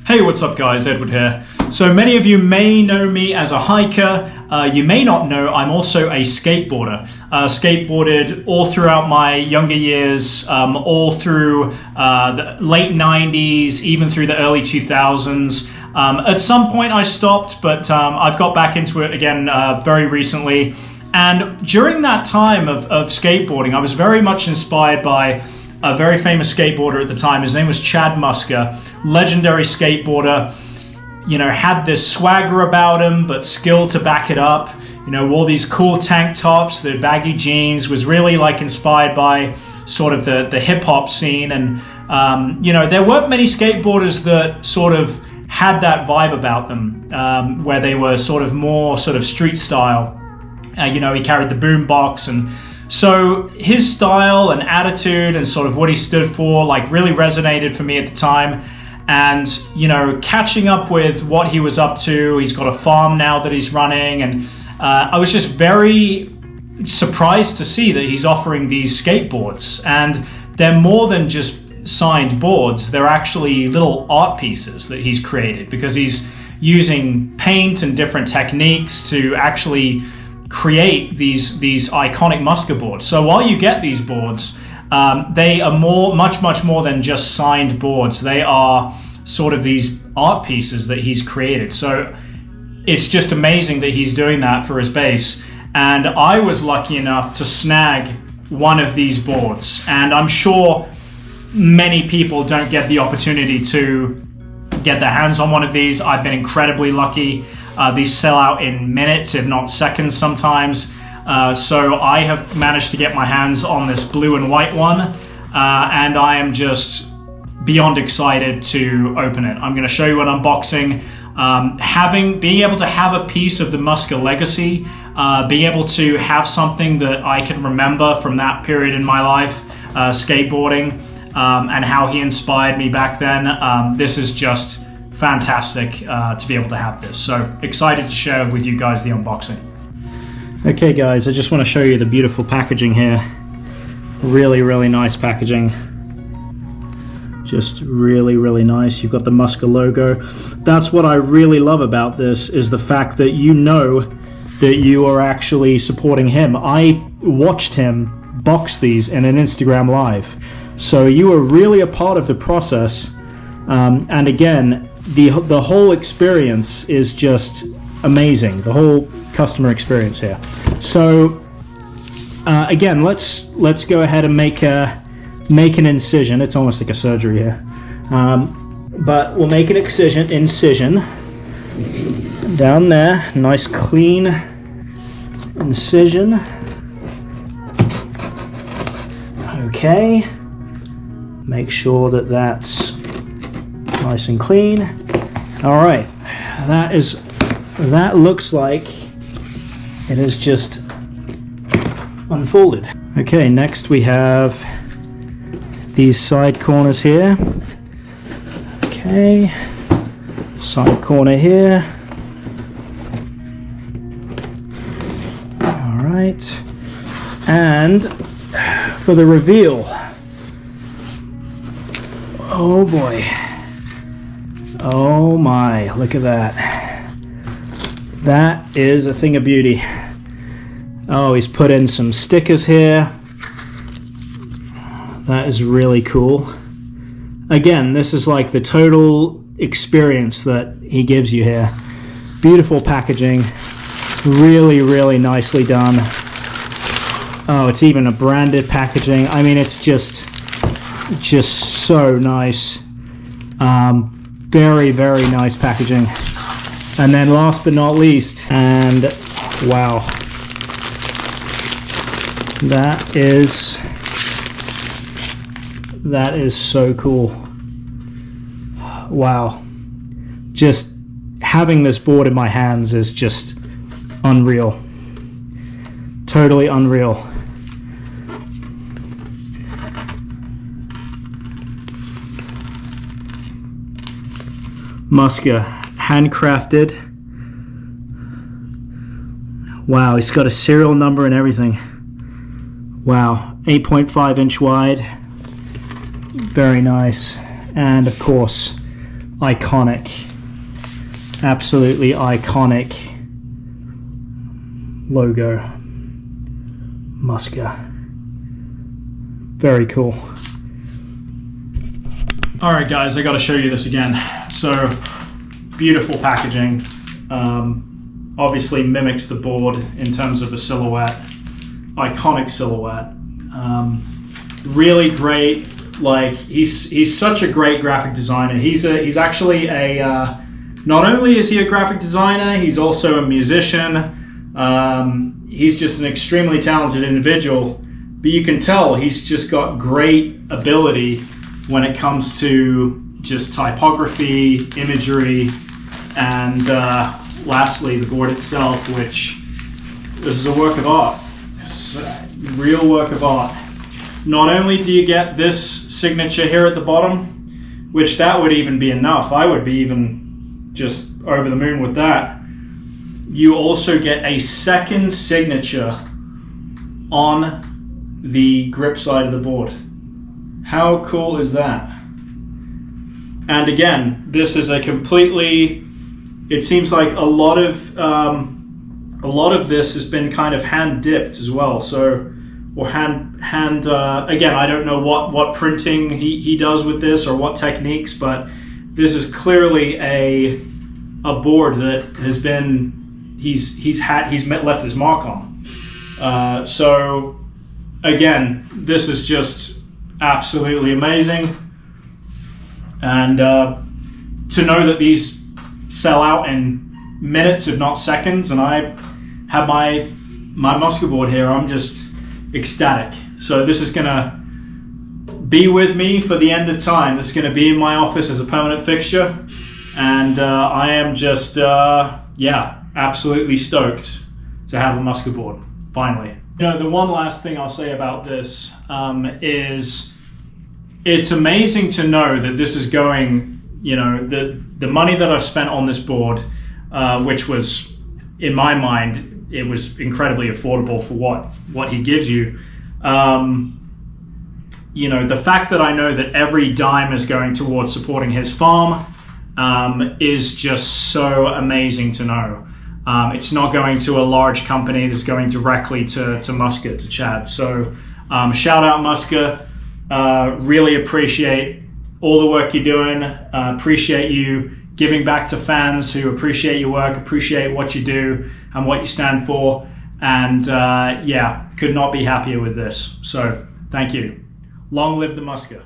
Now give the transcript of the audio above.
Hey, what's up guys, Edward here. So many of you may know me as a hiker. You may not know I'm also a skateboarder. Skateboarded all throughout my younger years, all through the late 90s, even through the early 2000s. At some point I stopped, but I've got back into it again very recently. And during that time of skateboarding, I was very much inspired by a very famous skateboarder at the time. His name was Chad Muska, legendary skateboarder. You know, had this swagger about him, but skill to back it up. You know, wore these cool tank tops, the baggy jeans, was really like inspired by sort of the hip hop scene. And, you know, there weren't many skateboarders that sort of had that vibe about them, where they were sort of more sort of street style. You know, he carried the boom box, and so his style and attitude and sort of what he stood for like really resonated for me at the time. And, you know, catching up with what he was up to, he's got a farm now that he's running, and I was just very surprised to see that he's offering these skateboards, and they're more than just signed boards. They're actually little art pieces that he's created, because he's using paint and different techniques to actually create these iconic Muska boards. So while you get these boards, they are much more than just signed boards. They are sort of these art pieces that he's created. So it's just amazing that he's doing that for his base. And I was lucky enough to snag one of these boards, and I'm sure many people don't get the opportunity to get their hands on one of these. I've been incredibly lucky. These sell out in minutes, if not seconds sometimes. So I have managed to get my hands on this blue and white one, and I am just beyond excited to open it. I'm going to show you an unboxing. Being able to have a piece of the Muska legacy, being able to have something that I can remember from that period in my life, skateboarding, and how he inspired me back then. This is just fantastic to be able to have this. So excited to share with you guys the unboxing. Okay guys, I just want to show you the beautiful packaging here. Really nice packaging. Just really nice. You've got the Muska logo. That's what I really love about this, is the fact that you know that you are actually supporting him. I watched him box these in an Instagram live. So you are really a part of the process. And again, the whole experience is just amazing. The whole customer experience here. So again, let's go ahead and make an incision. It's almost like a surgery here, but we'll make an incision down there. Nice clean incision. Okay, make sure that that's nice and clean. All right, that looks like it is just unfolded. Okay, next we have these side corners here. Okay, side corner here. All right, and for the reveal, oh boy. Oh my, look at that. That is a thing of beauty. Oh, he's put in some stickers here. That is really cool. Again, this is like the total experience that he gives you here. Beautiful packaging. Really nicely done. Oh, it's even a branded packaging. I mean, it's just so nice. Very nice packaging. And then last but not least, and wow, that is so cool. Wow, just having this board in my hands is just unreal. Totally unreal. Muska, handcrafted. Wow, he's got a serial number and everything. Wow, 8.5 inch wide. Very nice. And of course, iconic, absolutely iconic logo. Muska. Very cool. All right, guys, I got to show you this again. So, beautiful packaging. Obviously mimics the board in terms of the silhouette. Iconic silhouette. Really great. Like, he's such a great graphic designer. He's actually a not only is he a graphic designer, he's also a musician. He's just an extremely talented individual, but you can tell he's just got great ability when it comes to just typography, imagery, and lastly, the board itself, which this is a work of art. It's a real work of art. Not only do you get this signature here at the bottom, which that would even be enough. I would be even just over the moon with that. You also get a second signature on the grip side of the board. How cool is that? And again, this is a completely, it seems like a lot of this has been kind of hand dipped as well. So, or again, I don't know what printing he does with this or what techniques, but this is clearly a board that has been, he's left his mark on. So again, this is just absolutely amazing. And to know that these sell out in minutes, if not seconds, and I have my Muska board here, I'm just ecstatic. So this is gonna be with me for the end of time. This is gonna be in my office as a permanent fixture, and I am just absolutely stoked to have a Muska board finally. You know, the one last thing I'll say about this is it's amazing to know that this is going, you know, the money that I've spent on this board, which was, in my mind, it was incredibly affordable for what he gives you. You know, the fact that I know that every dime is going towards supporting his farm is just so amazing to know. It's not going to a large company, it's going directly to Muska, to Chad. So shout out Muska. Really appreciate all the work you're doing. Appreciate you giving back to fans who appreciate your work, appreciate what you do and what you stand for. And could not be happier with this. So thank you. Long live the Muska.